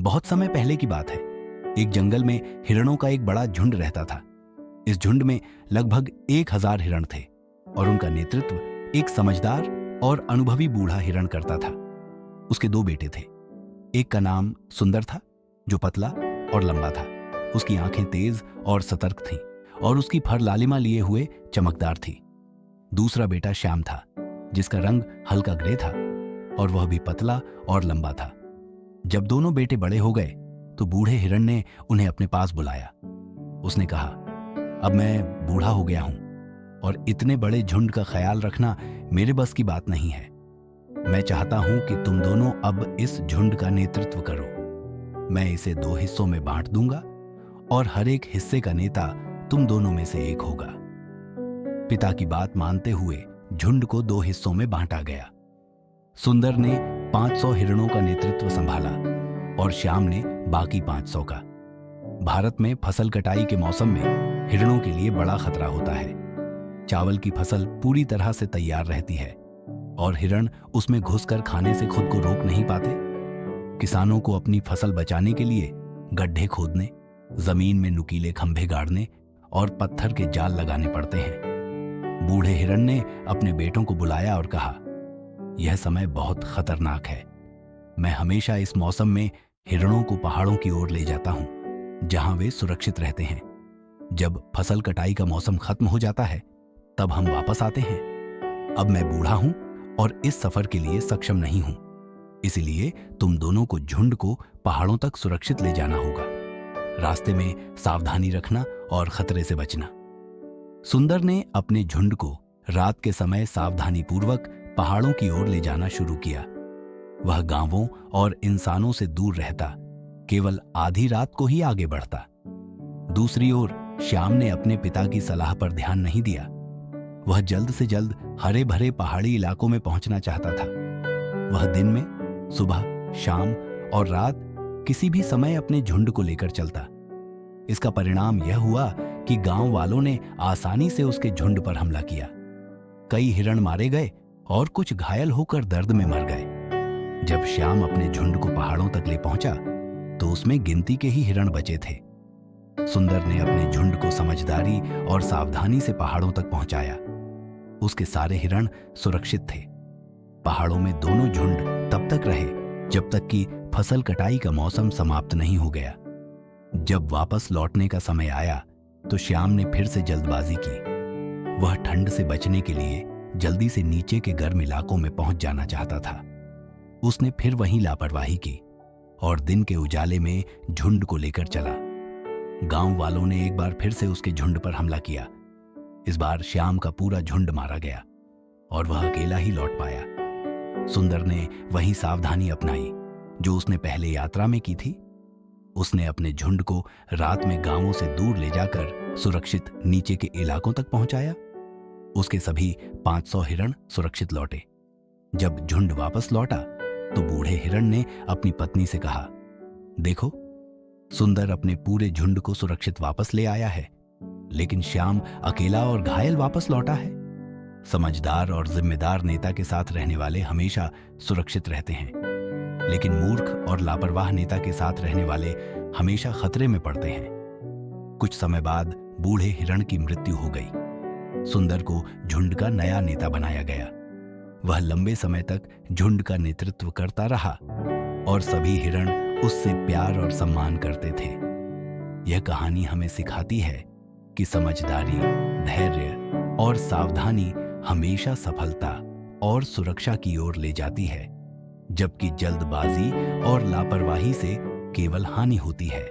बहुत समय पहले की बात है। एक जंगल में हिरणों का एक बड़ा झुंड रहता था। इस झुंड में लगभग 1000 हिरण थे और उनका नेतृत्व एक समझदार और अनुभवी बूढ़ा हिरण करता था। उसके 2 बेटे थे। एक का नाम सुंदर था, जो पतला और लंबा था। उसकी आंखें तेज और सतर्क थीं और उसकी फर लालिमा लिए हुए चमकदार थी। दूसरा बेटा श्याम था, जिसका रंग हल्का ग्रे था और वह भी पतला और लंबा था। जब दोनों बेटे बड़े हो गए तो बूढ़े हिरण ने उन्हें अपने पास बुलाया। उसने कहा, अब मैं बूढ़ा हो गया हूं और इतने बड़े झुंड का ख्याल रखना मेरे बस की बात नहीं है। मैं चाहता हूं कि तुम दोनों अब इस झुंड का नेतृत्व करो। मैं इसे 2 हिस्सों में बांट दूंगा और हर एक हिस्से का नेता तुम दोनों में से एक होगा। पिता की बात मानते हुए झुंड को 2 हिस्सों में बांटा गया। सुंदर ने 500 हिरणों का नेतृत्व संभाला और श्याम ने बाकी 500 का। भारत में फसल कटाई के मौसम में हिरणों के लिए बड़ा खतरा होता है। चावल की फसल पूरी तरह से तैयार रहती है और हिरण उसमें घुसकर खाने से खुद को रोक नहीं पाते। किसानों को अपनी फसल बचाने के लिए गड्ढे खोदने, जमीन में नुकीले खंभे गाड़ने और पत्थर के जाल लगाने पड़ते हैं। बूढ़े हिरण ने अपने बेटों को बुलाया और कहा, यह समय बहुत खतरनाक है। मैं हमेशा इस मौसम में हिरणों को पहाड़ों की ओर ले जाता हूं, जहां वे सुरक्षित रहते हैं। जब फसल कटाई का मौसम खत्म हो जाता है तब हम वापस आते हैं। अब मैं बूढ़ा हूं और इस सफर के लिए सक्षम नहीं हूं, इसलिए तुम दोनों को झुंड को पहाड़ों तक सुरक्षित ले जाना होगा। रास्ते में सावधानी रखना और खतरे से बचना। सुंदर ने अपने झुंड को रात के समय सावधानीपूर्वक पहाड़ों की ओर ले जाना शुरू किया। वह गांवों और इंसानों से दूर रहता, केवल आधी रात को ही आगे बढ़ता। दूसरी ओर श्याम ने अपने पिता की सलाह पर ध्यान नहीं दिया। वह जल्द से जल्द हरे भरे पहाड़ी इलाकों में पहुंचना चाहता था। वह दिन में, सुबह, शाम और रात किसी भी समय अपने झुंड को लेकर चलता। इसका परिणाम यह हुआ कि गांव वालों ने आसानी से उसके झुंड पर हमला किया। कई हिरण मारे गए और कुछ घायल होकर दर्द में मर गए। जब श्याम अपने झुंड को पहाड़ों तक ले पहुंचा तो उसमें गिनती के ही हिरण बचे थे। सुंदर ने अपने झुंड को समझदारी और सावधानी से पहाड़ों तक पहुंचाया। उसके सारे हिरण सुरक्षित थे। पहाड़ों में दोनों झुंड तब तक रहे जब तक कि फसल कटाई का मौसम समाप्त नहीं हो गया। जब वापस लौटने का समय आया तो श्याम ने फिर से जल्दबाजी की। वह ठंड से बचने के लिए जल्दी से नीचे के गर्म इलाकों में पहुंच जाना चाहता था। उसने फिर वहीं लापरवाही की और दिन के उजाले में झुंड को लेकर चला। गांव वालों ने एक बार फिर से उसके झुंड पर हमला किया। इस बार श्याम का पूरा झुंड मारा गया और वह अकेला ही लौट पाया। सुंदर ने वही सावधानी अपनाई जो उसने पहले यात्रा में की थी। उसने अपने झुंड को रात में गांवों से दूर ले जाकर सुरक्षित नीचे के इलाकों तक पहुंचाया। उसके सभी 500 हिरण सुरक्षित लौटे। जब झुंड वापस लौटा तो बूढ़े हिरण ने अपनी पत्नी से कहा, देखो, सुंदर अपने पूरे झुंड को सुरक्षित वापस ले आया है, लेकिन श्याम अकेला और घायल वापस लौटा है। समझदार और जिम्मेदार नेता के साथ रहने वाले हमेशा सुरक्षित रहते हैं, लेकिन मूर्ख और लापरवाह नेता के साथ रहने वाले हमेशा खतरे में पड़ते हैं। कुछ समय बाद बूढ़े हिरण की मृत्यु हो गई। सुंदर को झुंड का नया नेता बनाया गया। वह लंबे समय तक झुंड का नेतृत्व करता रहा और सभी हिरण उससे प्यार और सम्मान करते थे। यह कहानी हमें सिखाती है कि समझदारी, धैर्य और सावधानी हमेशा सफलता और सुरक्षा की ओर ले जाती है, जबकि जल्दबाजी और लापरवाही से केवल हानि होती है।